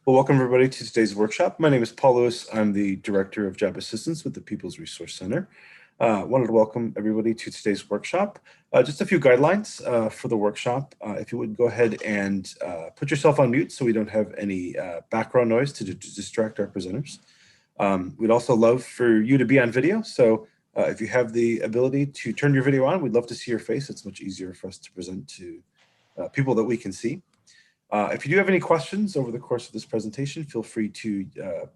Well, welcome everybody to today's workshop. My name is Paul Lewis. I'm the Director of Job Assistance with the People's Resource Center. Wanted to welcome everybody to today's workshop. Just a few guidelines for the workshop. If you would go ahead and put yourself on mute so we don't have any background noise to distract our presenters. We'd also love for you to be on video. So if you have the ability to turn your video on, we'd love to see your face. It's much easier for us to present to people that we can see. If you do have any questions over the course of this presentation, feel free to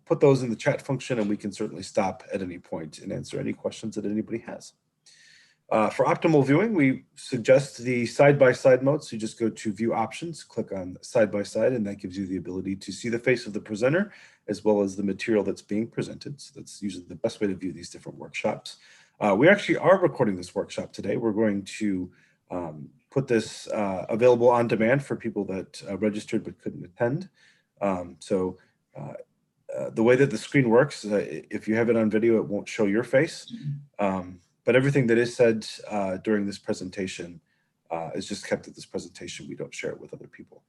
put those in the chat function and we can certainly stop at any point and answer any questions that anybody has. For optimal viewing, we suggest the side-by-side mode. So you just go to view options, click on side-by-side, and that gives you the ability to see the face of the presenter as well as the material that's being presented. So that's usually the best way to view these different workshops. We actually are recording this workshop today. We're going to put this available on demand for people that registered but couldn't attend. The way that the screen works, if you have it on video, it won't show your face. But everything that is said during this presentation is just kept at this presentation. We don't share it with other people.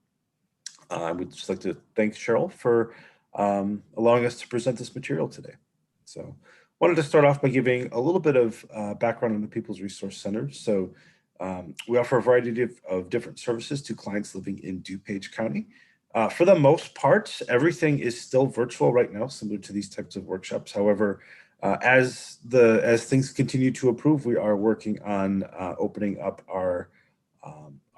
I would just like to thank Cheryl for allowing us to present this material today. So wanted to start off by giving a little bit of background on the People's Resource Center. So we offer a variety of different services to clients living in DuPage County. For the most part, everything is still virtual right now, similar to these types of workshops. However, as things continue to improve, we are working on opening up our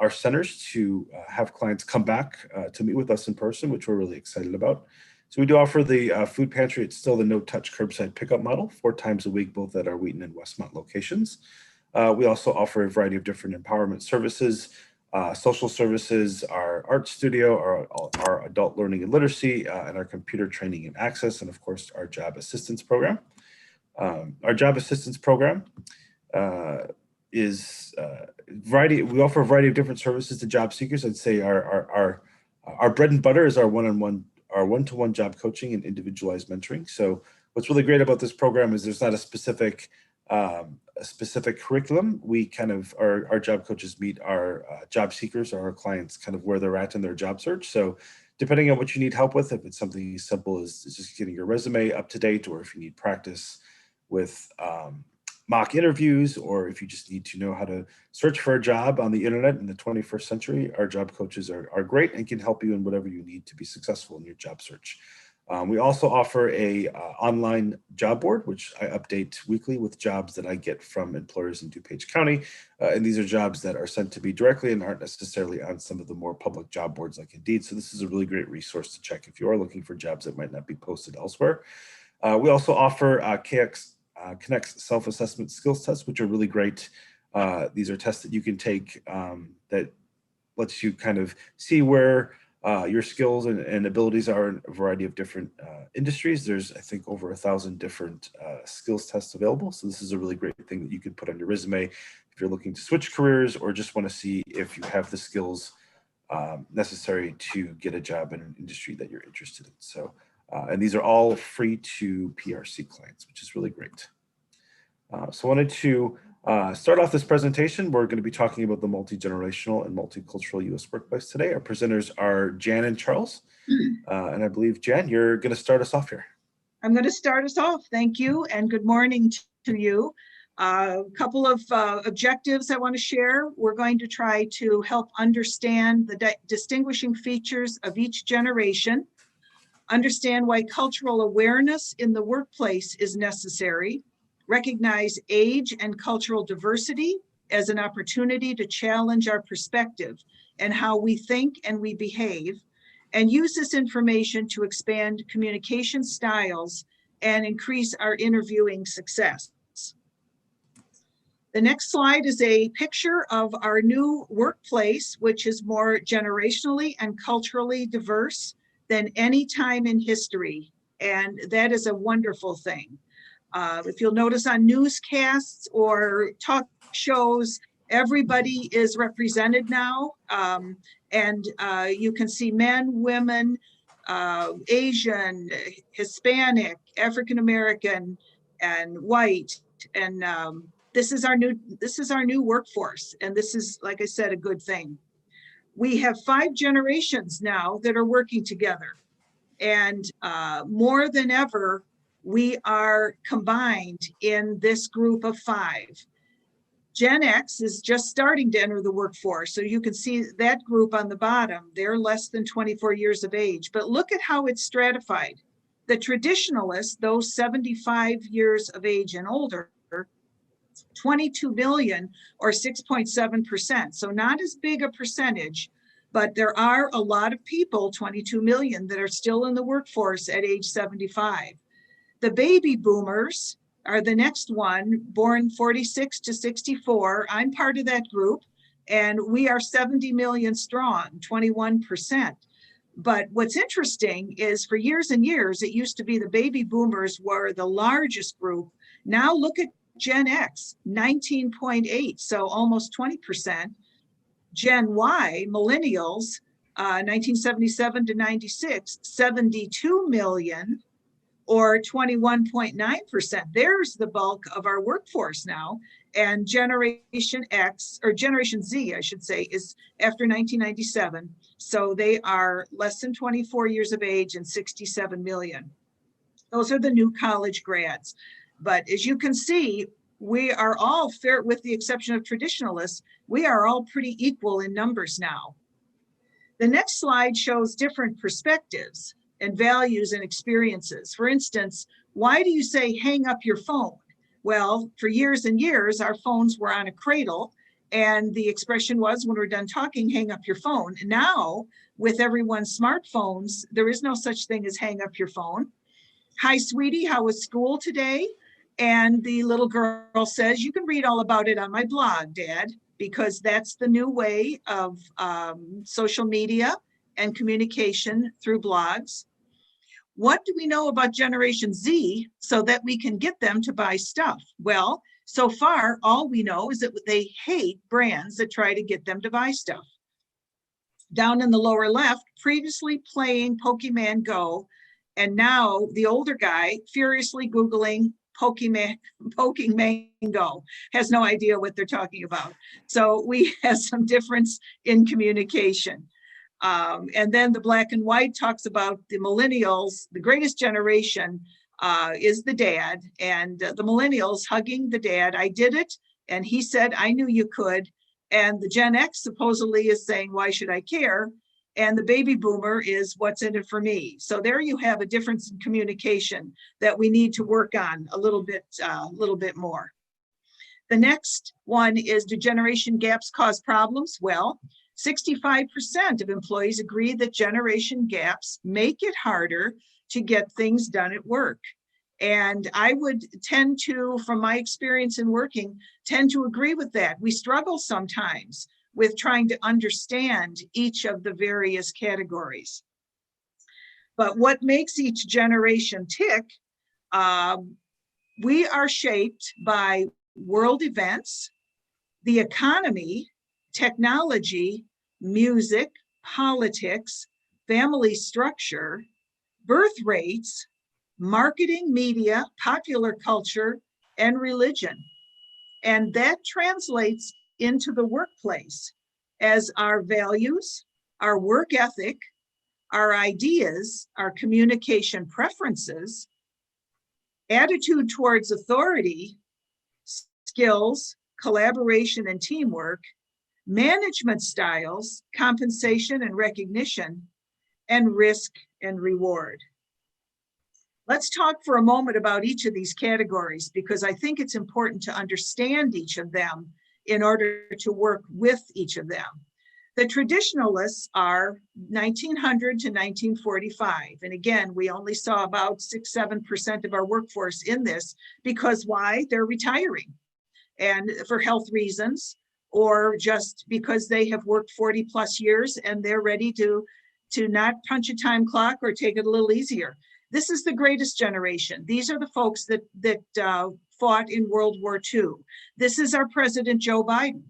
centers to have clients come back to meet with us in person, which we're really excited about. So we do offer the food pantry. It's still the no-touch curbside pickup model, 4 times a week, both at our Wheaton and Westmont locations. We also offer a variety of different empowerment services, social services, our art studio, our adult learning and literacy, and our computer training and access, and of course, our job assistance program. Our job assistance program is we offer a variety of different services to job seekers. I'd say our bread and butter is our one-to-one job coaching and individualized mentoring. So what's really great about this program is there's not a specific curriculum. We kind of, our job coaches meet our job seekers or our clients kind of where they're at in their job search. So depending on what you need help with, if it's something as simple as just getting your resume up to date, or if you need practice with mock interviews, or if you just need to know how to search for a job on the internet in the 21st century, our job coaches are great and can help you in whatever you need to be successful in your job search. We also offer a online job board, which I update weekly with jobs that I get from employers in DuPage County. And these are jobs that are sent to me directly and aren't necessarily on some of the more public job boards like Indeed. So this is a really great resource to check if you are looking for jobs that might not be posted elsewhere. We also offer KX Connect's self-assessment skills tests, which are really great. These are tests that you can take that lets you kind of see where your skills and abilities are in a variety of different industries. There's, I think, over 1,000 different skills tests available. So this is a really great thing that you could put on your resume if you're looking to switch careers or just want to see if you have the skills necessary to get a job in an industry that you're interested in. So, and these are all free to PRC clients, which is really great. So I wanted to start off this presentation. We're going to be talking about the multi-generational and multicultural U.S. workplace today. Our presenters are Jan and Charles. And I believe, Jan, you're going to start us off here. I'm going to start us off. Thank you, and good morning to you. A couple of objectives I want to share. We're going to try to help understand the distinguishing features of each generation, understand why cultural awareness in the workplace is necessary, recognize age and cultural diversity as an opportunity to challenge our perspective and how we think and we behave, and use this information to expand communication styles and increase our interviewing success. The next slide is a picture of our new workplace, which is more generationally and culturally diverse than any time in history, and that is a wonderful thing. If you'll notice on newscasts or talk shows, everybody is represented now, and you can see men, women, Asian, Hispanic, African American, and white, and this is our new workforce, and this is, like I said, a good thing. We have 5 generations now that are working together. And more than ever, we are combined in this group of 5. Gen X is just starting to enter the workforce. So you can see that group on the bottom, they're less than 24 years of age. But look at how it's stratified. The traditionalists, those 75 years of age and older, 22 million or 6.7%. So not as big a percentage, but there are a lot of people, 22 million, that are still in the workforce at age 75. The baby boomers are the next one, born 46 to 64. I'm part of that group, and we are 70 million strong, 21%. But what's interesting is for years and years, it used to be the baby boomers were the largest group. Now look at Gen X, 19.8, so almost 20%. Gen Y, millennials, 1977 to 96, 72 million, or 21.9%. There's the bulk of our workforce now. And Generation X, or Generation Z, I should say, is after 1997. So they are less than 24 years of age and 67 million. Those are the new college grads. But as you can see, we are all fair, with the exception of traditionalists, we are all pretty equal in numbers now. The next slide shows different perspectives and values and experiences. For instance, why do you say hang up your phone? Well, for years and years, our phones were on a cradle, and the expression was, when we're done talking, hang up your phone. Now, with everyone's smartphones, there is no such thing as hang up your phone. Hi, sweetie, how was school today? And the little girl says, you can read all about it on my blog, Dad, because that's the new way of social media and communication through blogs. What do we know about Generation Z so that we can get them to buy stuff? Well, so far, all we know is that they hate brands that try to get them to buy stuff. Down in the lower left, previously playing Pokemon Go, and now the older guy furiously Googling Pokemon Go, has no idea what they're talking about. So we have some difference in communication. And then the black and white talks about the millennials. The greatest generation is the dad, and the millennials hugging the dad. I did it, and he said, I knew you could. And the Gen X supposedly is saying, why should I care? And the baby boomer is, what's in it for me? So there you have a difference in communication that we need to work on a little bit more. The next one is, do generation gaps cause problems? Well, 65% of employees agree that generation gaps make it harder to get things done at work. And I would tend to, from my experience in working, tend to agree with that. We struggle sometimes with trying to understand each of the various categories. But what makes each generation tick, we are shaped by world events, the economy, technology, music, politics, family structure, birth rates, marketing, media, popular culture, and religion. And that translates into the workplace as our values, our work ethic, our ideas, our communication preferences, attitude towards authority, skills, collaboration and teamwork, management styles, compensation and recognition, and risk and reward. Let's talk for a moment about each of these categories, because I think it's important to understand each of them in order to work with each of them. The traditionalists are 1900 to 1945. And again, we only saw about 6-7% of our workforce in this, because why? They're retiring, and for health reasons, or just because they have worked 40 plus years and they're ready to not punch a time clock or take it a little easier. This is the greatest generation. These are the folks that fought in World War II. This is our President Joe Biden.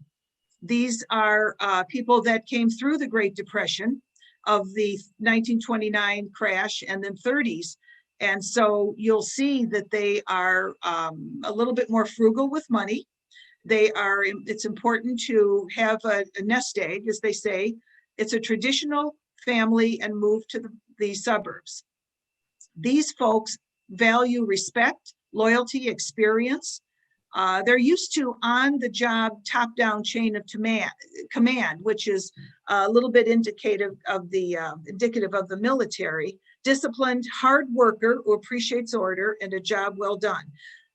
These are people that came through the Great Depression of the 1929 crash and then 30s. And so you'll see that they are a little bit more frugal with money. It's important to have a nest egg, as they say. It's a traditional family and move to the suburbs. These folks value respect, loyalty, experience. They're used to on-the-job, top-down chain of command, which is a little bit indicative of the military. Disciplined, hard worker who appreciates order and a job well done.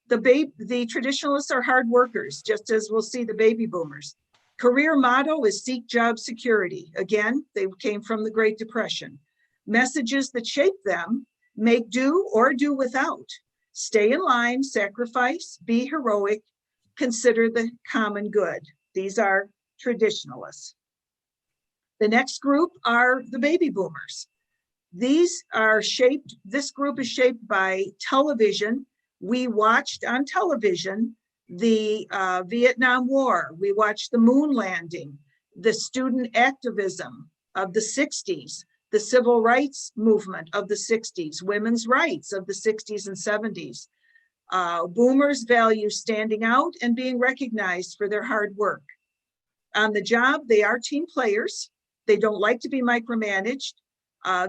The traditionalists are hard workers, just as we'll see the baby boomers. Career motto is seek job security. Again, they came from the Great Depression. Messages that shape them: make do or do without. Stay in line, sacrifice, be heroic, consider the common good. These are traditionalists. The next group are the baby boomers. This group is shaped by television. We watched on television the Vietnam War. We watched the moon landing, the student activism of the 60s, the civil rights movement of the 60s, women's rights of the 60s and 70s. Boomers value standing out and being recognized for their hard work. On the job, they are team players. They don't like to be micromanaged.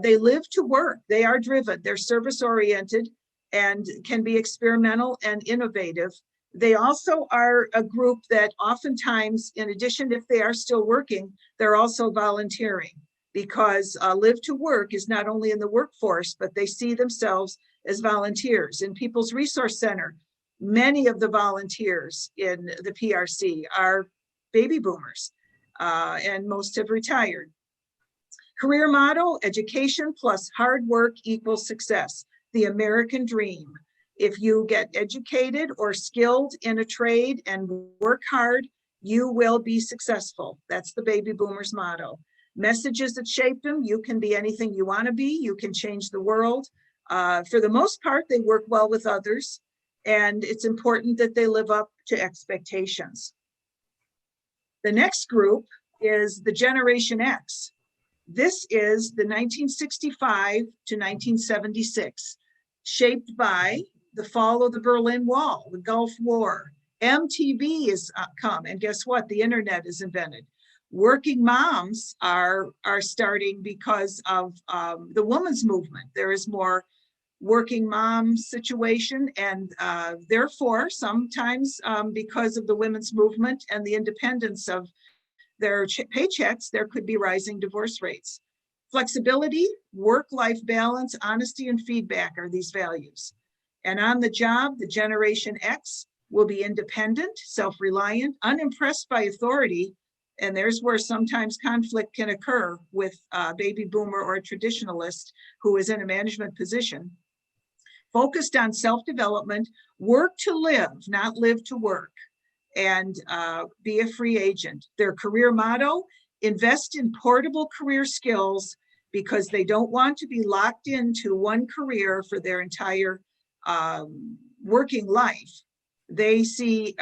They live to work. They are driven. They're service-oriented and can be experimental and innovative. They also are a group that oftentimes, in addition, if they are still working, they're also volunteering, because live to work is not only in the workforce, but they see themselves as volunteers. In People's Resource Center, many of the volunteers in the PRC are baby boomers, and most have retired. Career motto: education plus hard work equals success. The American dream. If you get educated or skilled in a trade and work hard, you will be successful. That's the baby boomers motto. Messages that shaped them: you can be anything you want to be. You can change the world. For the most part, they work well with others, and it's important that they live up to expectations. The next group is the Generation X. This is the 1965 to 1976, shaped by the fall of the Berlin Wall, the Gulf War. MTV has come, and guess what? The internet is invented. Working moms are starting because of the women's movement. There is more working mom situation, and therefore, sometimes because of the women's movement and the independence of their paychecks, there could be rising divorce rates. Flexibility, work-life balance, honesty, and feedback are these values. And on the job, the Generation X will be independent, self-reliant, unimpressed by authority, and there's where sometimes conflict can occur with a baby boomer or a traditionalist who is in a management position. Focused on self-development, work to live, not live to work, and be a free agent. Their career motto: invest in portable career skills, because they don't want to be locked into one career for their entire working life. They see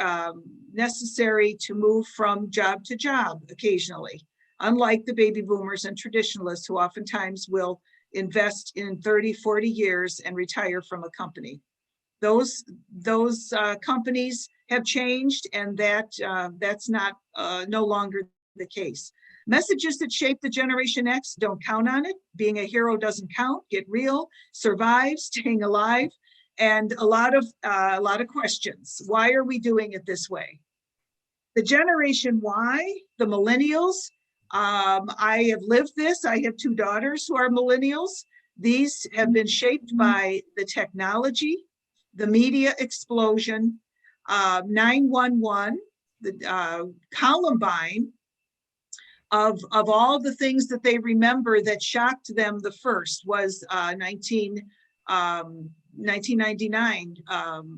necessary to move from job to job occasionally, unlike the baby boomers and traditionalists who oftentimes will invest in 30, 40 years and retire from a company. Those companies have changed, and that's not no longer the case. Messages that shape the Generation X: don't count on it. Being a hero doesn't count. Get real. Survive. Staying alive. And a lot of questions. Why are we doing it this way? The Generation Y, the Millennials. I have lived this. I have two daughters who are Millennials. These have been shaped by the technology, the media explosion, 9/11, the Columbine. Of all the things that they remember that shocked them the first was 1999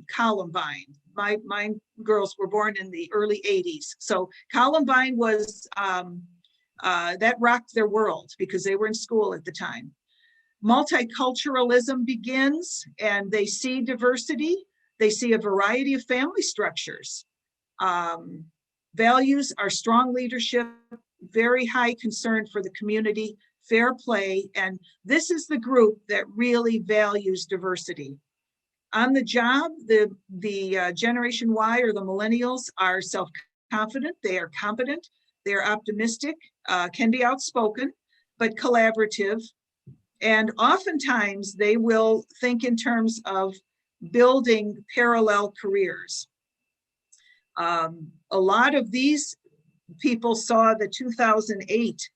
Columbine. My girls were born in the early 80s. So Columbine was, that rocked their world because they were in school at the time. Multiculturalism begins, and they see diversity. They see a variety of family structures. Values are strong leadership, very high concern for the community, fair play, and this is the group that really values diversity. On the job, the Generation Y, or the Millennials, are self-confident, they are competent, they are optimistic, can be outspoken, but collaborative. And oftentimes they will think in terms of building parallel careers. A lot of these people saw the 2008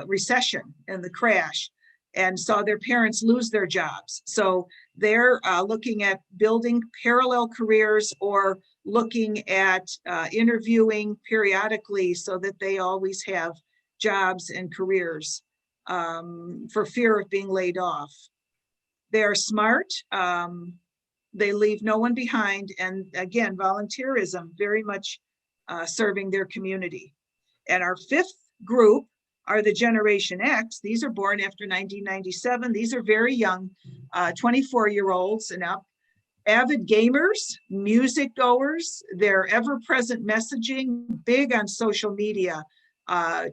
recession and the crash and saw their parents lose their jobs. So they're looking at building parallel careers or looking at interviewing periodically so that they always have jobs and careers for fear of being laid off. They are smart. They leave no one behind. And again, volunteerism, very much serving their community. And our fifth group are the Generation X. These are born after 1997. These are very young, 24-year-olds and up. Avid gamers, music goers, they're ever-present messaging, big on social media,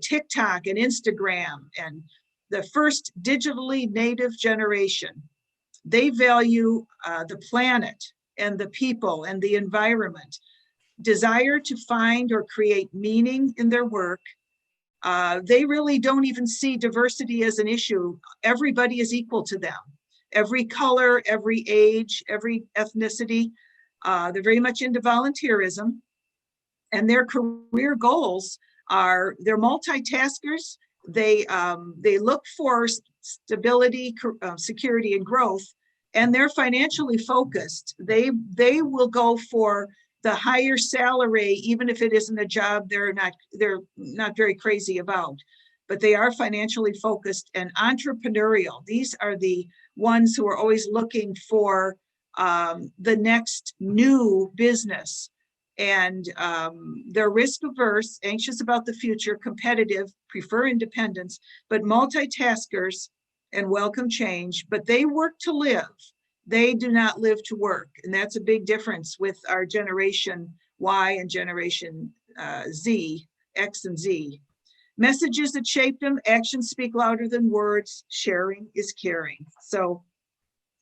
TikTok and Instagram, and the first digitally native generation. They value the planet and the people and the environment, desire to find or create meaning in their work. They really don't even see diversity as an issue. Everybody is equal to them. Every color, every age, every ethnicity. They're very much into volunteerism. And their career goals are, they're multitaskers. They look for stability, security, and growth. And they're financially focused. They will go for the higher salary, even if it isn't a job they're not very crazy about. But they are financially focused and entrepreneurial. These are the ones who are always looking for the next new business. And they're risk averse, anxious about the future, competitive, prefer independence, but multitaskers and welcome change, but they work to live. They do not live to work. And that's a big difference with our Generation Y and Generation Z, X and Z. Messages that shape them, actions speak louder than words, sharing is caring. So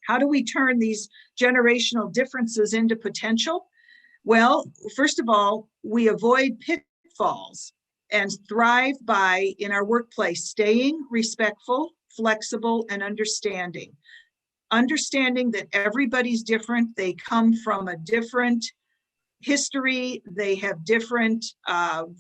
how do we turn these generational differences into potential? Well, first of all, we avoid pitfalls and thrive by, in our workplace, staying respectful, flexible, and understanding. Understanding that everybody's different, they come from a different history, they have different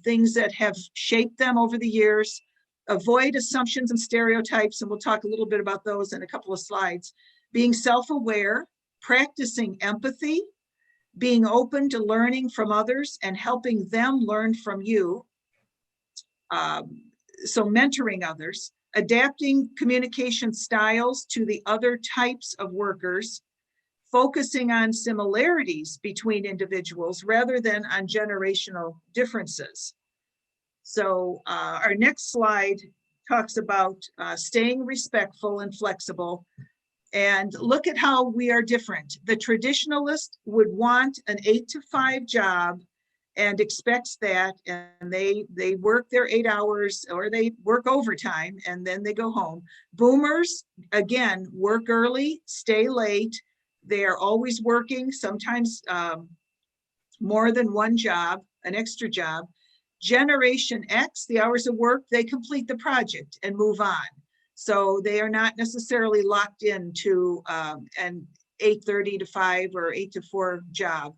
things that have shaped them over the years. Avoid assumptions and stereotypes, and we'll talk a little bit about those in a couple of slides. Being self-aware, practicing empathy, being open to learning from others and helping them learn from you. So mentoring others, adapting communication styles to the other types of workers, focusing on similarities between individuals rather than on generational differences. So our next slide talks about staying respectful and flexible. And look at how we are different. The traditionalist would want an 8-to-5 job and expects that, and they work their 8 hours or they work overtime and then they go home. Boomers, again, work early, stay late. They are always working, sometimes more than one job, an extra job. Generation X, the hours of work, they complete the project and move on. So they are not necessarily locked into an 8:30 to 5 or 8 to 4 job.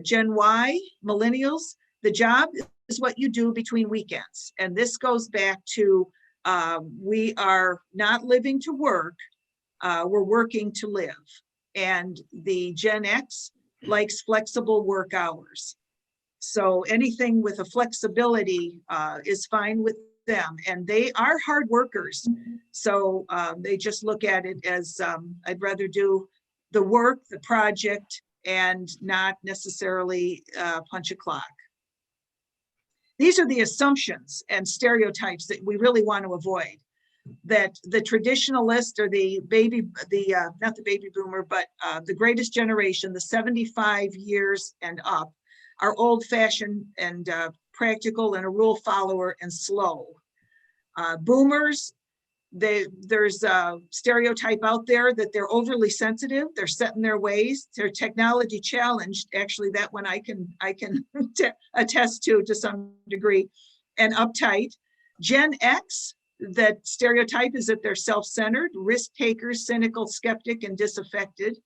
Gen Y, Millennials, the job is what you do between weekends. And this goes back to we are not living to work, we're working to live. And the Gen X likes flexible work hours. So anything with a flexibility is fine with them, and they are hard workers. So they just look at it as I'd rather do the work, the project, and not necessarily punch a clock. These are the assumptions and stereotypes that we really want to avoid. That the traditionalist or the baby, not the baby boomer, but the greatest generation, the 75 years and up, are old-fashioned and practical and a rule follower and slow. Boomers, there's a stereotype out there that they're overly sensitive, they're set in their ways, they're technology challenged. Actually, that one I can attest to some degree, and uptight. Gen X, that stereotype is that they're self-centered, risk-takers, cynical, skeptic, and disaffected.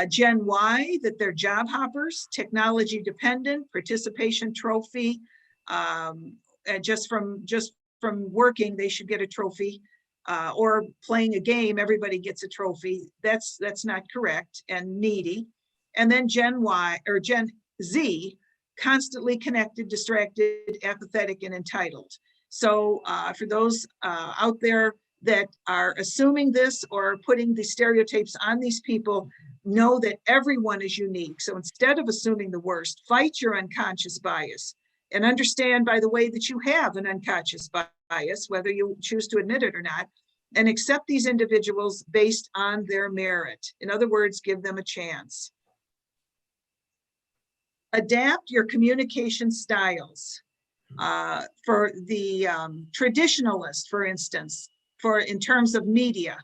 Gen Y, that they're job hoppers, technology dependent, participation trophy, and just from working, they should get a trophy, or playing a game, everybody gets a trophy. That's not correct, and needy. And then Gen Y or Gen Z, constantly connected, distracted, apathetic, and entitled. So for those out there that are assuming this or putting the stereotypes on these people, know that everyone is unique. So instead of assuming the worst, fight your unconscious bias and understand, by the way, that you have an unconscious bias, whether you choose to admit it or not, and accept these individuals based on their merit. In other words, give them a chance. Adapt your communication styles. For the traditionalist, for instance, in terms of media,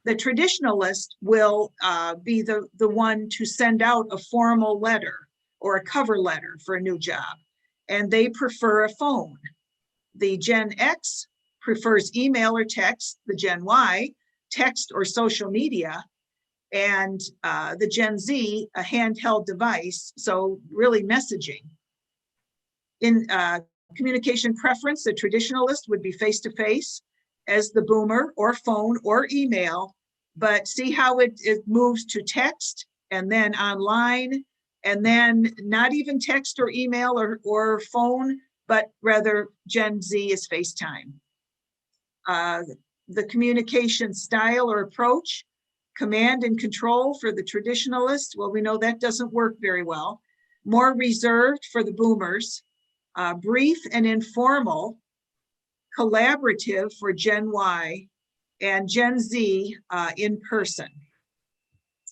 the traditionalist will be the one to send out a formal letter or a cover letter for a new job, and they prefer a phone. The Gen X prefers email or text, the Gen Y, text or social media, and the Gen Z, a handheld device, so really messaging. In communication preference, the traditionalist would be face-to-face, as the boomer, or phone or email, but see how it moves to text and then online, and then not even text or email or phone, but rather Gen Z is FaceTime. The communication style or approach, command and control for the traditionalist, well, we know that doesn't work very well. More reserved for the boomers, brief and informal, collaborative for Gen Y, and Gen Z in person.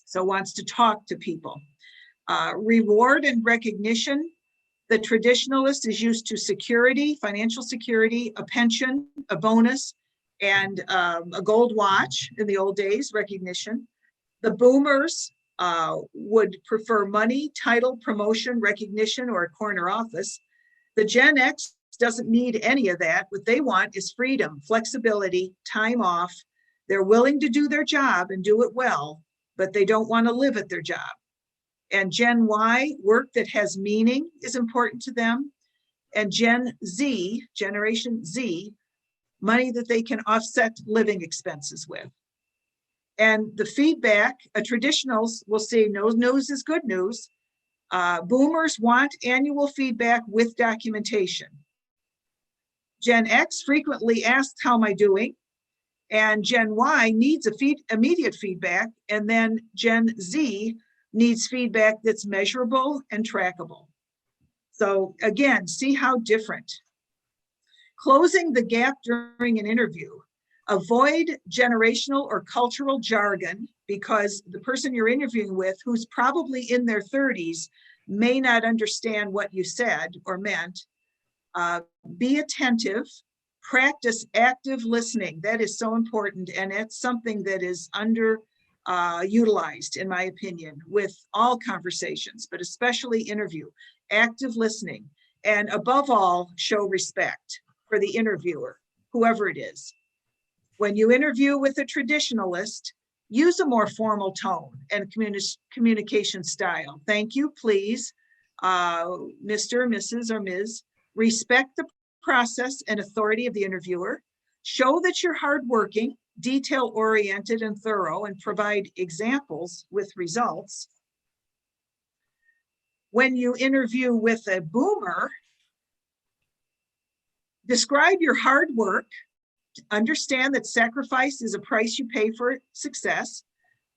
So wants to talk to people. Reward and recognition. The traditionalist is used to security, financial security, a pension, a bonus, and a gold watch in the old days, recognition. The boomers would prefer money, title, promotion, recognition, or a corner office. The Gen X doesn't need any of that. What they want is freedom, flexibility, time off. They're willing to do their job and do it well, but they don't want to live at their job. And Gen Y, work that has meaning is important to them. And Gen Z, Generation Z, money that they can offset living expenses with. And the feedback, traditionals will say no news is good news. Boomers want annual feedback with documentation. Gen X frequently asks, how am I doing? And Gen Y needs immediate feedback. And then Gen Z needs feedback that's measurable and trackable. So again, see how different. Closing the gap during an interview. Avoid generational or cultural jargon, because the person you're interviewing with, who's probably in their 30s, may not understand what you said or meant. Be attentive, practice active listening. That is so important, and it's something that is underutilized, in my opinion, with all conversations, but especially interview. Active listening, and above all, show respect for the interviewer, whoever it is. When you interview with a traditionalist, use a more formal tone and communication style. Thank you, please, Mr., Mrs., or Ms. Respect the process and authority of the interviewer. Show that you're hardworking, detail-oriented, and thorough, and provide examples with results. When you interview with a boomer, describe your hard work. Understand that sacrifice is a price you pay for success.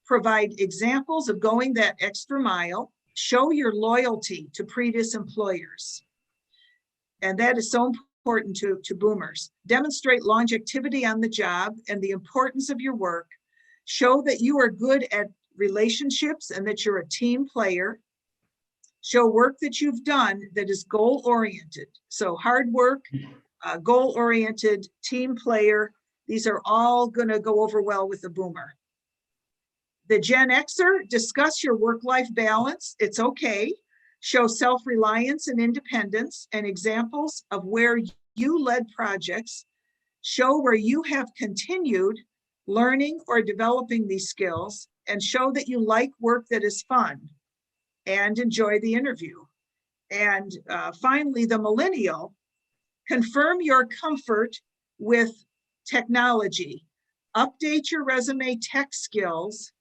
Provide examples of going that extra mile. Show your loyalty to previous employers. And that is so important to boomers. Demonstrate longevity on the job and the importance of your work. Show that you are good at relationships and that you're a team player. Show work that you've done that is goal-oriented. So hard work, goal-oriented, team player, these are all going to go over well with the boomer. The Gen Xer, discuss your work-life balance. It's okay. Show self-reliance and independence and examples of where you led projects. Show where you have continued learning or developing these skills, and show that you like work that is fun and enjoy the interview. And finally, the millennial, confirm your comfort with technology, update your resume tech skills,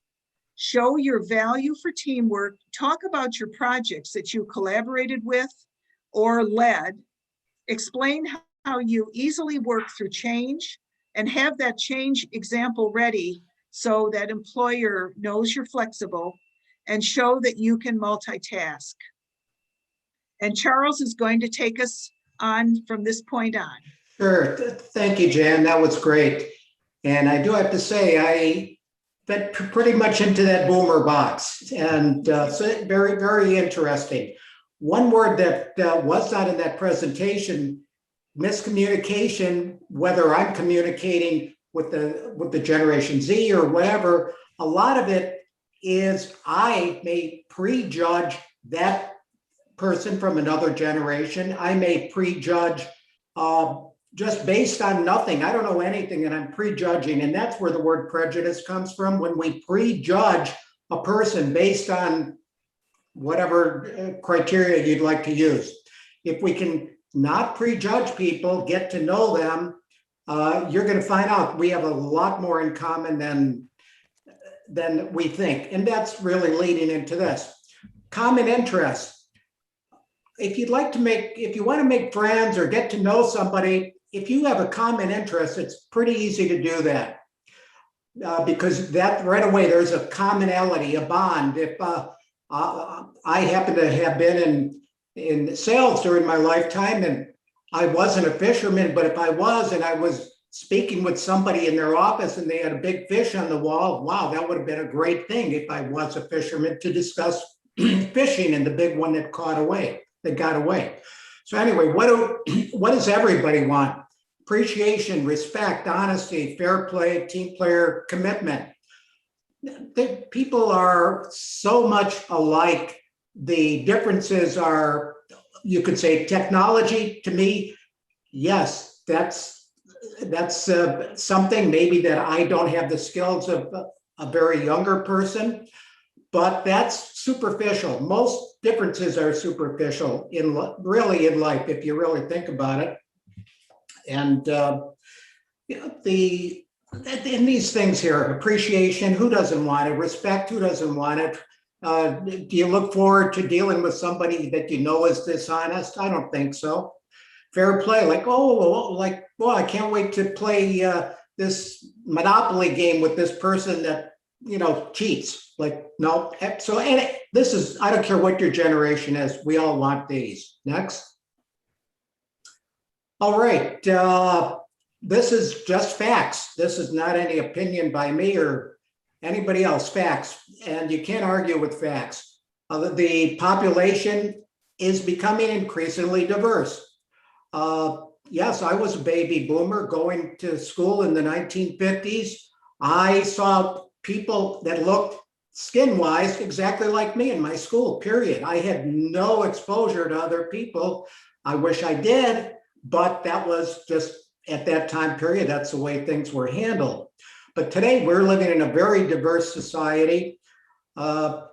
show your value for teamwork, talk about your projects that you collaborated with or led, explain how you easily work through change, and have that change example ready so that employer knows you're flexible, and show that you can multitask. And Charles is going to take us on from this point on. Sure. Thank you, Jan. That was great. And I do have to say, I fit pretty much into that boomer box. And so very, very interesting. One word that was not in that presentation, miscommunication, whether I'm communicating with the Generation Z or whatever, a lot of it is I may prejudge that person from another generation. I may prejudge just based on nothing. I don't know anything and I'm prejudging. And that's where the word prejudice comes from. When we prejudge a person based on whatever criteria you'd like to use. If we can not prejudge people, get to know them, you're going to find out we have a lot more in common than we think. And that's really leading into this. Common interests. If you want to make friends or get to know somebody, if you have a common interest, it's pretty easy to do that. Because that right away, there's a commonality, a bond. If I happen to have been in sales during my lifetime, and I wasn't a fisherman, but if I was, and I was speaking with somebody in their office and they had a big fish on the wall, wow, that would have been a great thing if I was a fisherman to discuss fishing and the big one that got away. So anyway, what does everybody want? Appreciation, respect, honesty, fair play, team player, commitment. People are so much alike. The differences are, you could say, technology. To me, yes, that's something maybe that I don't have the skills of a very younger person, but that's superficial. Most differences are superficial in life, if you really think about it. And in these things here, appreciation, who doesn't want it? Respect, who doesn't want it? Do you look forward to dealing with somebody that you know is dishonest? I don't think so. Fair play, I can't wait to play this Monopoly game with this person that cheats. No. So, and this is, I don't care what your generation is, we all want these. Next. All right. This is just facts. This is not any opinion by me or anybody else. Facts. And you can't argue with facts. The population is becoming increasingly diverse. Yes, I was a baby boomer going to school in the 1950s. I saw people that looked skin-wise exactly like me in my school, period. I had no exposure to other people. I wish I did, but that was just at that time period, that's the way things were handled. But today we're living in a very diverse society. Why?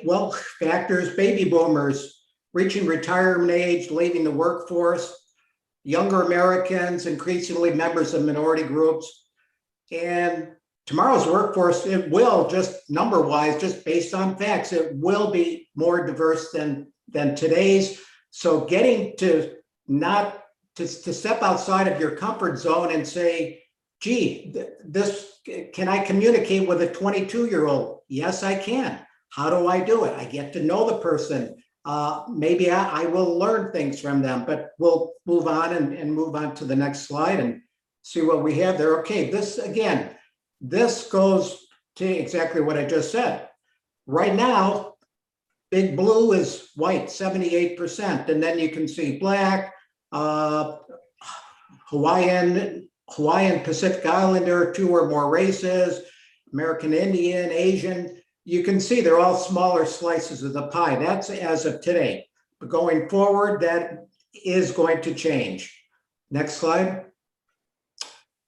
Well, factors, baby boomers reaching retirement age, leaving the workforce, younger Americans, increasingly members of minority groups. And tomorrow's workforce, it will just number-wise, just based on facts, it will be more diverse than today's. So getting to not to step outside of your comfort zone and say, gee, can I communicate with a 22-year-old? Yes, I can. How do I do it? I get to know the person. Maybe I will learn things from them, but we'll move on and move on to the next slide and see what we have there. Okay, this goes to exactly what I just said. Right now, Big Blue is white, 78%, and then you can see black, Hawaiian, Pacific Islander, 2 or more races, American Indian, Asian. You can see they're all smaller slices of the pie. That's as of today. But going forward, that is going to change. Next slide.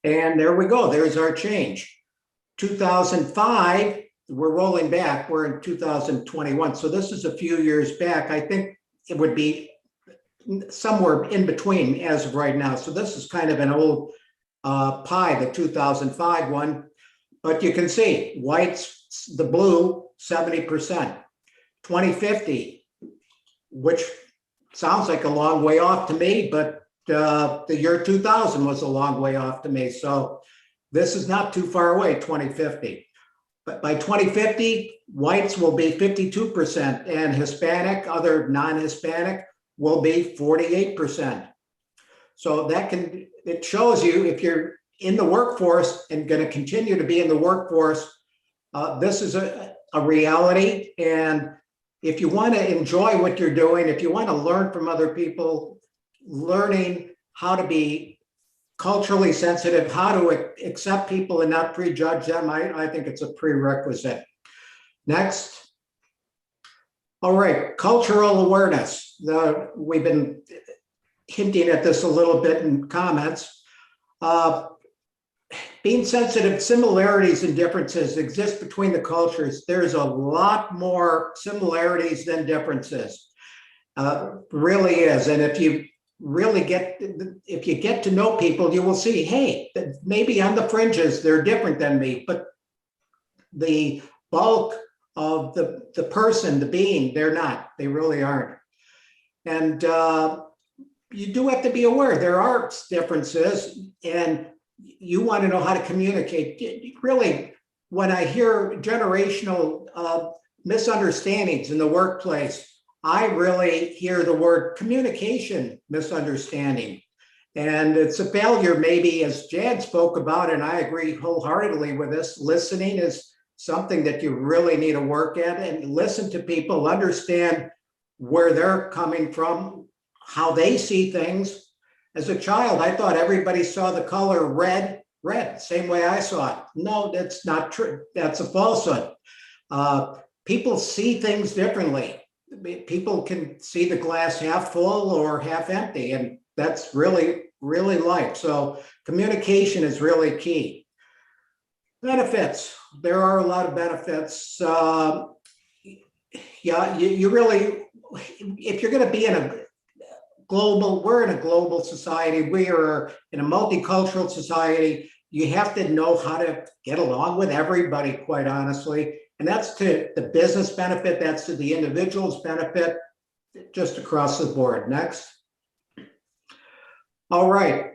And there we go. There's our change. 2005, we're rolling back. We're in 2021. So this is a few years back. I think it would be somewhere in between as of right now. So this is kind of an old pie, the 2005 one. But you can see whites, the blue, 70%. 2050, which sounds like a long way off to me, but the year 2000 was a long way off to me. So this is not too far away, 2050. But by 2050, whites will be 52% and Hispanic, other non-Hispanic, will be 48%. So it shows you if you're in the workforce and going to continue to be in the workforce, this is a reality. And if you want to enjoy what you're doing, if you want to learn from other people, learning how to be culturally sensitive, how to accept people and not prejudge them, I think it's a prerequisite. Next. All right, cultural awareness. We've been hinting at this a little bit in comments. Being sensitive, similarities and differences exist between the cultures. There's a lot more similarities than differences. Really is. And if you get to know people, you will see, hey, maybe on the fringes, they're different than me, but the bulk of the person, the being, they're not. They really aren't. And you do have to be aware there are differences, and you want to know how to communicate. Really, when I hear generational misunderstandings in the workplace, I really hear the word communication misunderstanding. And it's a failure, maybe, as Jan spoke about, and I agree wholeheartedly with this. Listening is something that you really need to work at, and listen to people, understand where they're coming from, how they see things. As a child, I thought everybody saw the color red, same way I saw it. No, that's not true. That's a falsehood. People see things differently. People can see the glass half full or half empty, and that's really, really life. So communication is really key. Benefits. There are a lot of benefits. Yeah, you really, if you're going to be in a we're in a global society. We are in a multicultural society. You have to know how to get along with everybody, quite honestly. And that's to the business benefit, that's to the individual's benefit, just across the board. Next. All right.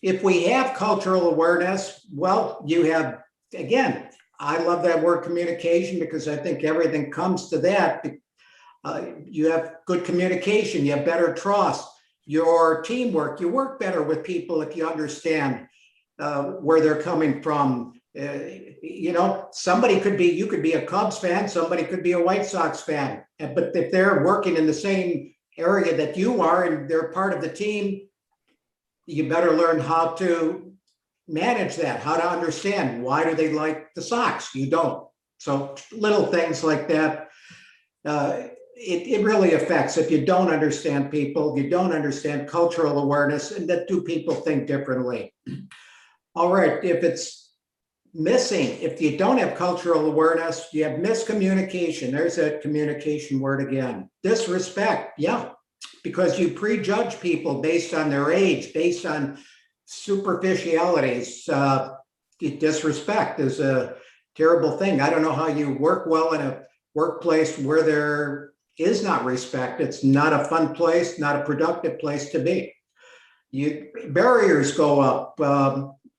If we have cultural awareness, well, you have, again, I love that word communication, because I think everything comes to that. You have good communication, you have better trust, your teamwork, you work better with people if you understand where they're coming from. Somebody could be, you could be a Cubs fan, somebody could be a White Sox fan, but if they're working in the same area that you are and they're part of the team, you better learn how to manage that, how to understand why do they like the Sox, you don't. So little things like that. It really affects. If you don't understand people, you don't understand cultural awareness, and that do people think differently. All right, if it's missing, if you don't have cultural awareness, you have miscommunication. There's that communication word again. Disrespect, yeah, because you prejudge people based on their age, based on superficialities. Disrespect is a terrible thing. I don't know how you work well in a workplace where there is not respect. It's not a fun place, not a productive place to be. Barriers go up.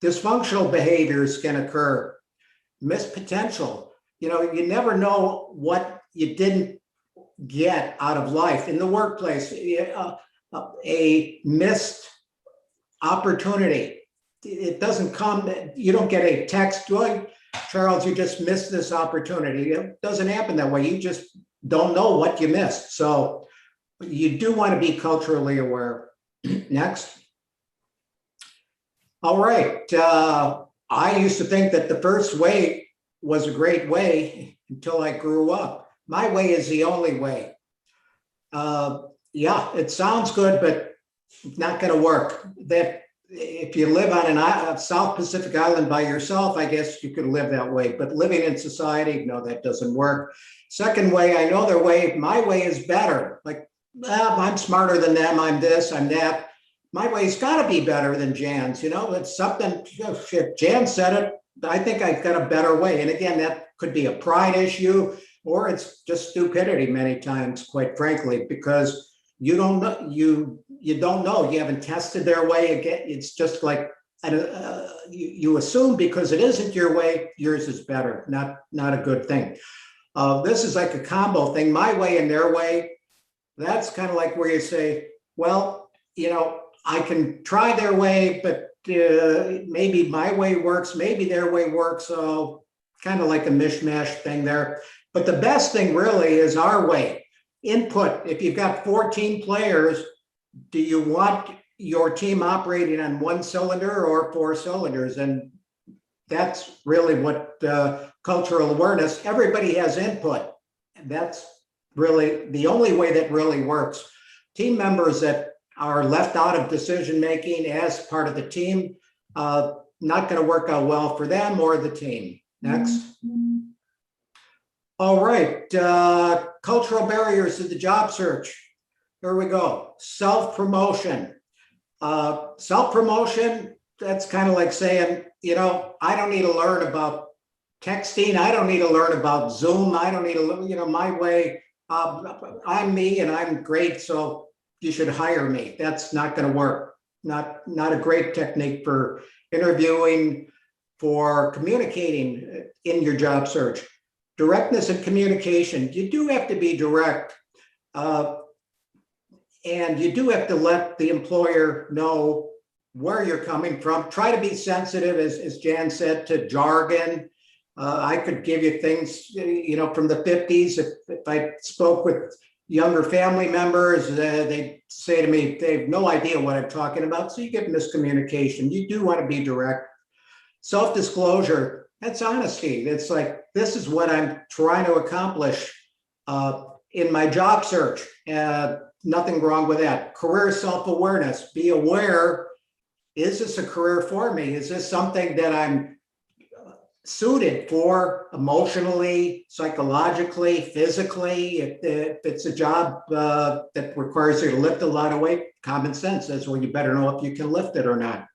Dysfunctional behaviors can occur. Missed potential. You never know what you didn't get out of life in the workplace. A missed opportunity. It doesn't come, you don't get a text, Charles, you just missed this opportunity. It doesn't happen that way. You just don't know what you missed. So you do want to be culturally aware. Next. All right. I used to think that the first way was a great way until I grew up. My way is the only way. Yeah, it sounds good, but not going to work. That if you live on a South Pacific island by yourself, I guess you could live that way. But living in society, no, that doesn't work. Second way, I know their way. My way is better. Like, I'm smarter than them. I'm this, I'm that. My way's got to be better than Jan's. It's something, if Jan said it, I think I've got a better way. And again, that could be a pride issue, or it's just stupidity many times, quite frankly, because you don't know, you don't know, you haven't tested their way. Again, it's just like you assume because it isn't your way, yours is better. Not a good thing. This is like a combo thing, my way and their way. That's kind of like where you say, well, I can try their way, but maybe my way works, maybe their way works. So kind of like a mishmash thing there. But the best thing really is our way. Input. If you've got 14 players, do you want your team operating on one cylinder or 4 cylinders? And that's really what cultural awareness, everybody has input. And that's really the only way that really works. Team members that are left out of decision making as part of the team, not going to work out well for them or the team. Next. All right, cultural barriers to the job search. Here we go. Self-promotion. Self-promotion, that's kind of like saying, I don't need to learn about texting. I don't need to learn about Zoom. I don't need to, my way. I'm me and I'm great, so you should hire me. That's not going to work. Not a great technique for interviewing, for communicating in your job search. Directness and communication. You do have to be direct, and you do have to let the employer know where you're coming from. Try to be sensitive, as Jan said, to jargon. I could give you things, from the 50s. If I spoke with younger family members, they say to me, they have no idea what I'm talking about. So you get miscommunication. You do want to be direct. Self-disclosure. That's honesty. It's like, this is what I'm trying to accomplish in my job search. Nothing wrong with that. Career self-awareness. Be aware, is this a career for me? Is this something that I'm suited for emotionally, psychologically, physically? If it's a job that requires you to lift a lot of weight, common sense says, well, you better know if you can lift it or not.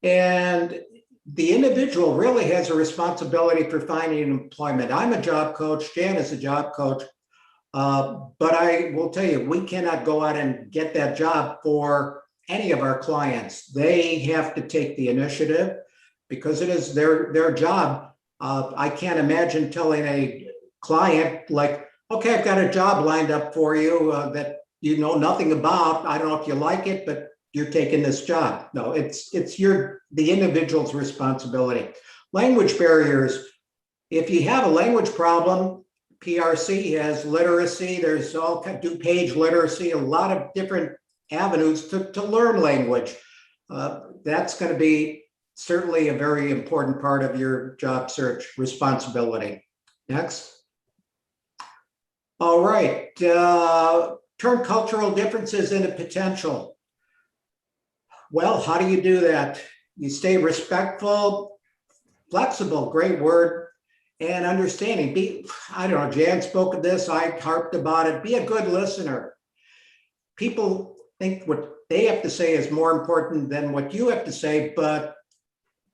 And the individual really has a responsibility for finding employment. I'm a job coach. Jan is a job coach. But I will tell you, we cannot go out and get that job for any of our clients. They have to take the initiative because it is their job. I can't imagine telling a client like, okay, I've got a job lined up for you that you know nothing about. I don't know if you like it, but you're taking this job. No, it's the individual's responsibility. Language barriers. If you have a language problem, PRC has literacy. There's all DuPage literacy, a lot of different avenues to learn language. That's going to be certainly a very important part of your job search responsibility. Next. All right. Turn cultural differences into potential. Well, how do you do that? You stay respectful, flexible, great word, and understanding. I don't know, Jan spoke of this, I harped about it. Be a good listener. People think what they have to say is more important than what you have to say, but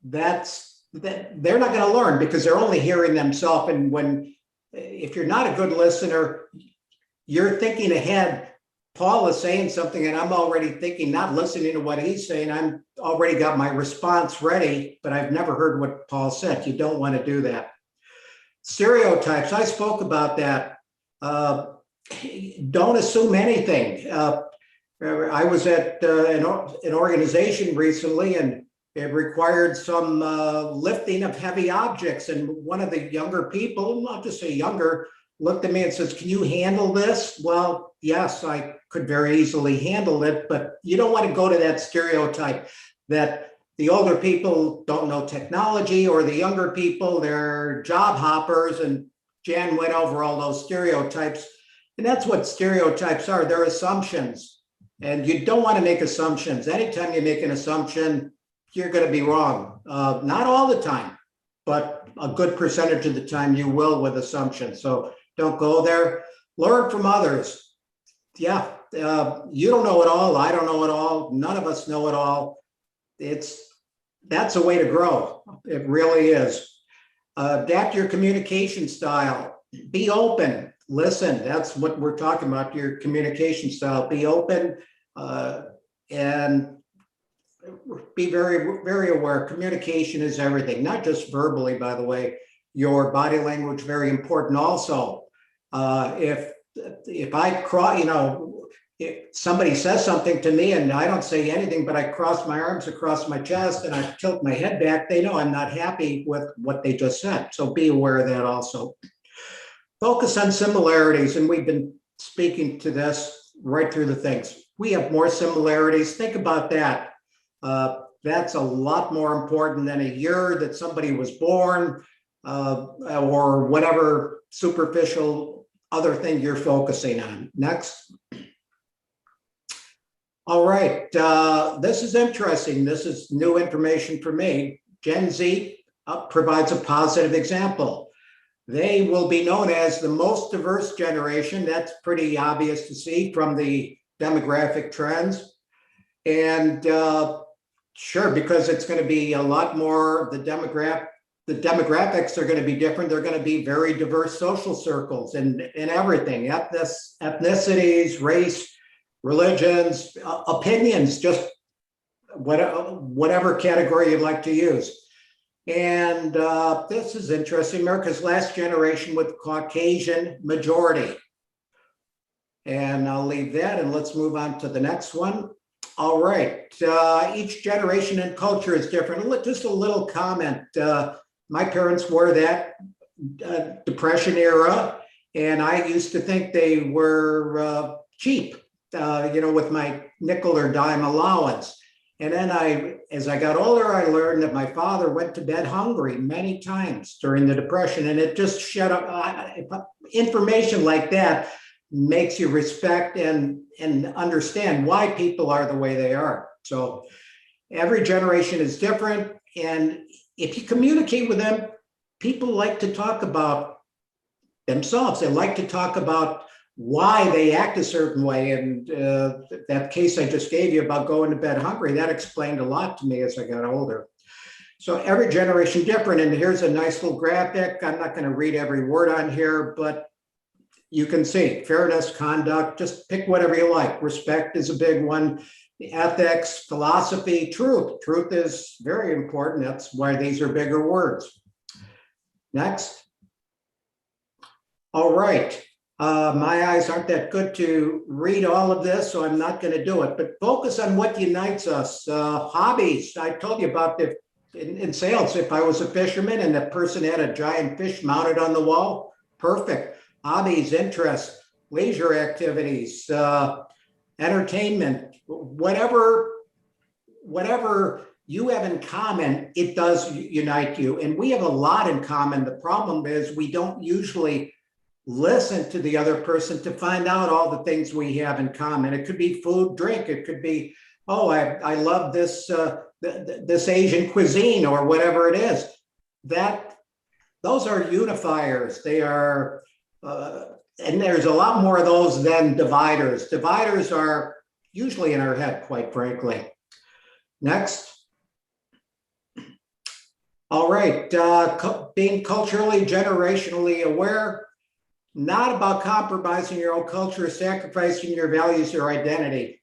they're not going to learn because they're only hearing themselves. And if you're not a good listener, you're thinking ahead. Paul is saying something and I'm already thinking, not listening to what he's saying. I'm already got my response ready, but I've never heard what Paul said. You don't want to do that. Stereotypes, I spoke about that. Don't assume anything. I was at an organization recently and it required some lifting of heavy objects. And one of the younger people, not just say younger, looked at me and says, can you handle this? Well, yes, I could very easily handle it, but you don't want to go to that stereotype that the older people don't know technology or the younger people, they're job hoppers. And Jan went over all those stereotypes. And that's what stereotypes are. They're assumptions. And you don't want to make assumptions. Anytime you make an assumption, you're going to be wrong. Not all the time, but a good percentage of the time you will with assumptions. So don't go there. Learn from others. Yeah, you don't know it all. I don't know it all. None of us know it all. That's a way to grow. It really is. Adapt your communication style. Be open. Listen. That's what we're talking about. Your communication style. Be open and be very, very aware. Communication is everything. Not just verbally, by the way. Your body language very important. Also, if I cross, if somebody says something to me and I don't say anything, but I cross my arms across my chest and I tilt my head back, they know I'm not happy with what they just said. So be aware of that also. Focus on similarities. And we've been speaking to this right through the things. We have more similarities. Think about that. That's a lot more important than a year that somebody was born or whatever superficial other thing you're focusing on. Next. All right, this is interesting. This is new information for me. Gen Z provides a positive example. They will be known as the most diverse generation. That's pretty obvious to see from the demographic trends. And sure, because it's going to be a lot more, the demographics are going to be different. They're going to be very diverse social circles and everything, ethnicities, race, religions, opinions, just whatever category you'd like to use. And this is interesting. America's last generation with Caucasian majority. And I'll leave that and let's move on to the next one. All right. Each generation and culture is different. Just a little comment. My parents were that Depression era, and I used to think they were cheap, with my nickel or dime allowance. And then as I got older, I learned that my father went to bed hungry many times during the Depression, and it just shut up. Information like that makes you respect and understand why people are the way they are. So every generation is different. And if you communicate with them, people like to talk about themselves. They like to talk about why they act a certain way. And that case I just gave you about going to bed hungry, that explained a lot to me as I got older. So every generation different. And here's a nice little graphic. I'm not going to read every word on here, but you can see fairness, conduct, just pick whatever you like. Respect is a big one. Ethics, philosophy, truth. Truth is very important. That's why these are bigger words. Next. All right. My eyes aren't that good to read all of this, so I'm not going to do it. But focus on what unites us. Hobbies. I told you about in sales. If I was a fisherman and the person had a giant fish mounted on the wall, perfect. Hobbies, interests, leisure activities, entertainment, whatever you have in common, it does unite you. And we have a lot in common. The problem is we don't usually listen to the other person to find out all the things we have in common. It could be food, drink. It could be, oh, I love this this Asian cuisine or whatever it is. Those are unifiers. They are, and there's a lot more of those than dividers. Dividers are usually in our head, quite frankly. Next. All right, being culturally, generationally aware, not about compromising your own culture, sacrificing your values or identity.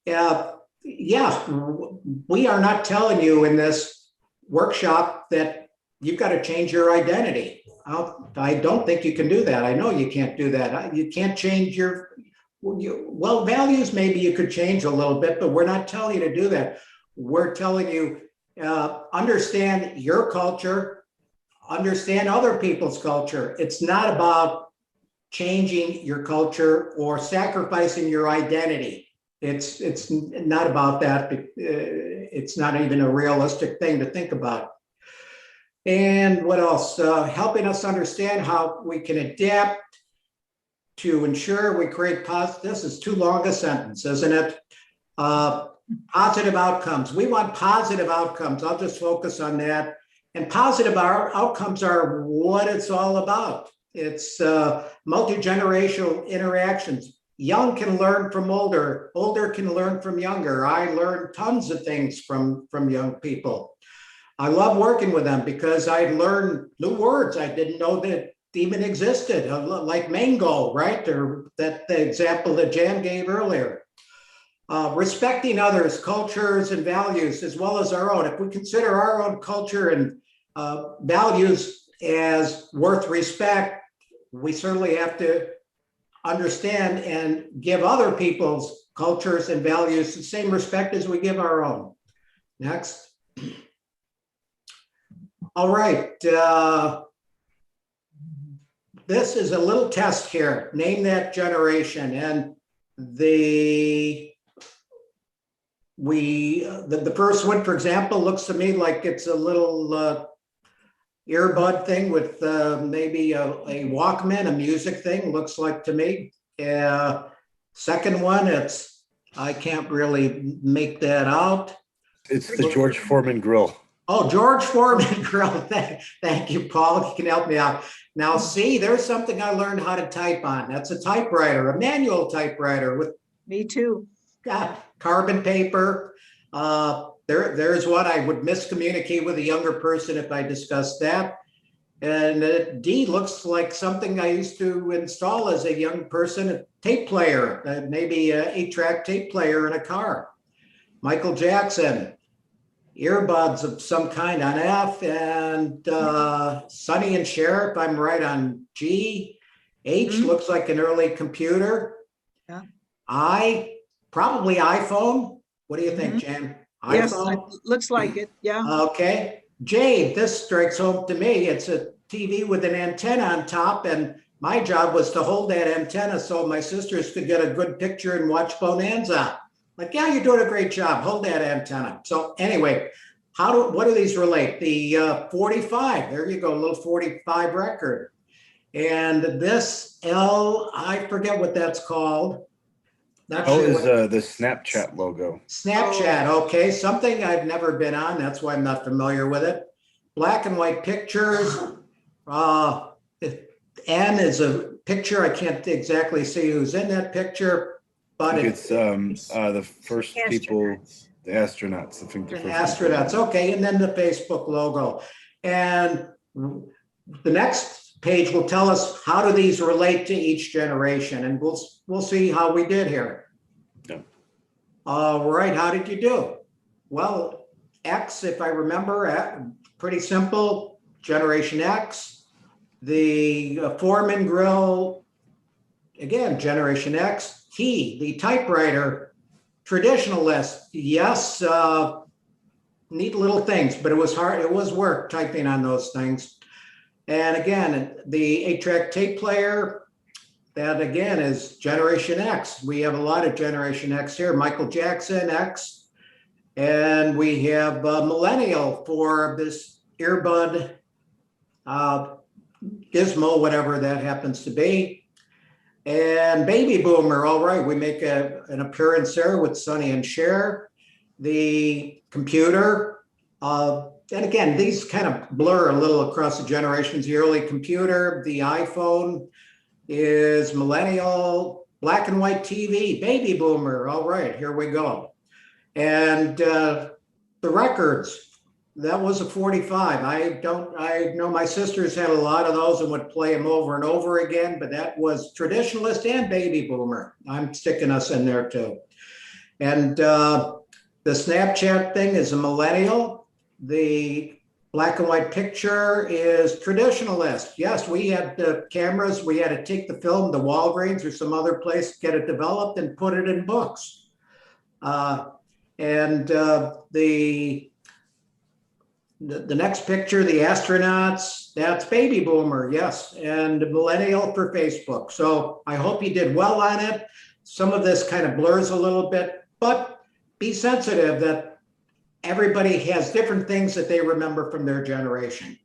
Yeah, we are not telling you in this workshop that you've got to change your identity. I don't think you can do that. I know you can't do that. You can't change well, values maybe you could change a little bit, but we're not telling you to do that. We're telling you, understand your culture, understand other people's culture. It's not about changing your culture or sacrificing your identity. It's not about that. It's not even a realistic thing to think about. And what else? Helping us understand how we can adapt to ensure we create this is too long a sentence, isn't it? Positive outcomes. We want positive outcomes. I'll just focus on that. And positive outcomes are what it's all about. It's multi-generational interactions. Young can learn from older. Older can learn from younger. I learned tons of things from young people. I love working with them because I learned new words I didn't know that even existed, like mango, right? Or the example that Jan gave earlier. Respecting others, cultures, and values, as well as our own. If we consider our own culture and values as worth respect, we certainly have to understand and give other people's cultures and values the same respect as we give our own. Next. All right. This is a little test here. Name that generation. And the first one, for example, looks to me like it's a little earbud thing with maybe a Walkman, a music thing, looks like to me. Second one, I can't really make that out. It's the George Foreman grill. Oh, George Foreman grill. Thank you, Paul. You can help me out. Now, see, there's something I learned how to type on. That's a typewriter, a manual typewriter with Me too. carbon paper. There's what I would miscommunicate with a younger person if I discussed that. And D looks like something I used to install as a young person, a tape player, maybe an 8-track tape player in a car. Michael Jackson, earbuds of some kind on F, and Sonny and Cher, if I'm right, on G. H looks like an early computer. Yeah. I, probably iPhone. What do you think, Jan? Yes, iPhone? looks like it. Yeah. Okay. J, this strikes home to me. It's a TV with an antenna on top, and my job was to hold that antenna so my sisters could get a good picture and watch Bonanza. Like, yeah, you're doing a great job. Hold that antenna. So anyway, what do these relate? The 45, there you go, a little 45 record. And this L, I forget what that's called. Not L sure is what- the Snapchat logo. Snapchat, okay, something I've never been on. That's why I'm not familiar with it. Black and white pictures. N is a picture. I can't exactly see who's in that picture, but It's the first people, the astronauts. I think the first astronauts. Okay, and then the Facebook logo. And the next page will tell us how do these relate to each generation, and we'll see how we did here. Yeah. All right, how did you do? Well, X, if I remember, pretty simple. Generation X. The Foreman grill, again, Generation X. T, the typewriter, traditionalist. Yes, neat little things, but it was hard. It was work typing on those things. And again, the 8-track tape player, that again is Generation X. We have a lot of Generation X here. Michael Jackson, X. And we have Millennial for this earbud gizmo, whatever that happens to be. And Baby Boomer, all right, we make an appearance there with Sonny and Cher. The computer, and again, these kind of blur a little across the generations. The early computer, the iPhone is Millennial, black and white TV, Baby Boomer, all right, here we go. And the records, that was a 45. I know my sisters had a lot of those and would play them over and over again, but that was traditionalist and Baby Boomer. I'm sticking us in there too. And the Snapchat thing is a Millennial. The black and white picture is traditionalist. Yes, we had the cameras. We had to take the film to Walgreens or some other place, get it developed and put it in books. The next picture, the astronauts, that's Baby Boomer, yes, and Millennial for Facebook. So I hope you did well on it. Some of this kind of blurs a little bit, but be sensitive that everybody has different things that they remember from their generation.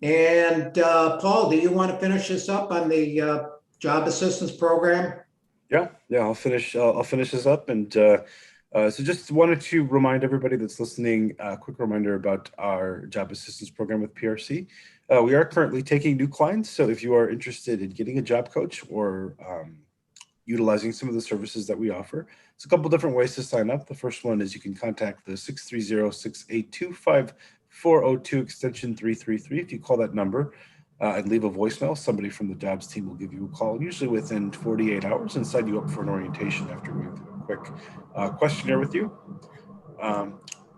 And Paul, do you want to finish this up on the job assistance program? Yeah, I'll finish this up, and so just wanted to remind everybody that's listening, a quick reminder about our job assistance program with PRC. We are currently taking new clients, so if you are interested in getting a job coach or utilizing some of the services that we offer, it's a couple different ways to sign up. The first one is you can contact the 630-682-5402 extension 333. If you call that number and leave a voicemail, somebody from the jobs team will give you a call, usually within 48 hours, and sign you up for an orientation after going through a quick questionnaire with you.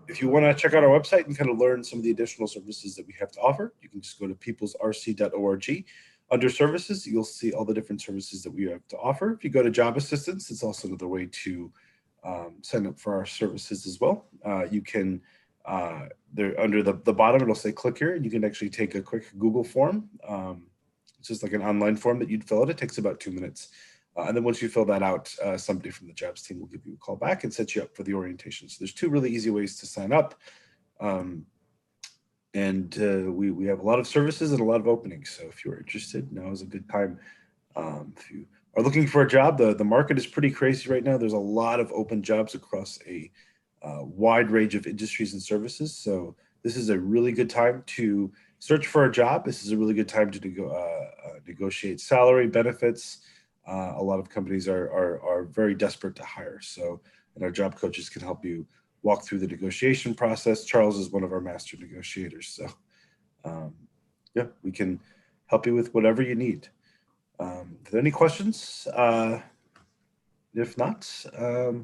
If you want to check out our website and kind of learn some of the additional services that we have to offer, you can just go to peoplesrc.org. Under services, you'll see all the different services that we have to offer. If you go to job assistance, it's also another way to sign up for our services as well. You can, there under the bottom, it'll say click here, and you can actually take a quick Google form. It's just like an online form that you'd fill out. It takes about 2 minutes. And then once you fill that out, somebody from the jobs team will give you a call back and set you up for the orientation. So there's 2 really easy ways to sign up. We have a lot of services and a lot of openings. So if you're interested, now is a good time. If you are looking for a job, the market is pretty crazy right now. There's a lot of open jobs across a wide range of industries and services. So this is a really good time to search for a job. This is a really good time to negotiate salary, benefits. A lot of companies are very desperate to hire. So, and our job coaches can help you walk through the negotiation process. Charles is one of our master negotiators. So yeah, we can help you with whatever you need. Are there any questions? If not,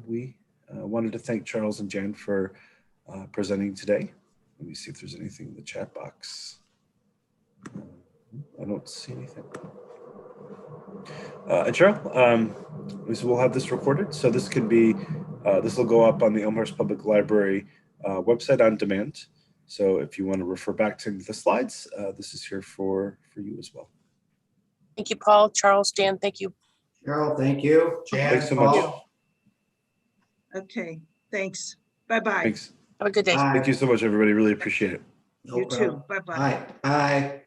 we wanted to thank Charles and Jan for presenting today. Let me see if there's anything in the chat box. I don't see anything. And Cheryl, so we'll have this recorded. So this can be, this will go up on the Elmhurst Public Library website on demand. So if you want to refer back to the slides, this is here for you as well. Thank you, Paul, Charles, Jan, thank you. Cheryl, thank you. Jan, Thanks so Paul. much. Okay, thanks. Bye-bye. Thanks. Have a good day. Bye. Thank you so much, everybody. Really appreciate it. No You problem. too. Bye-bye. Bye. Bye.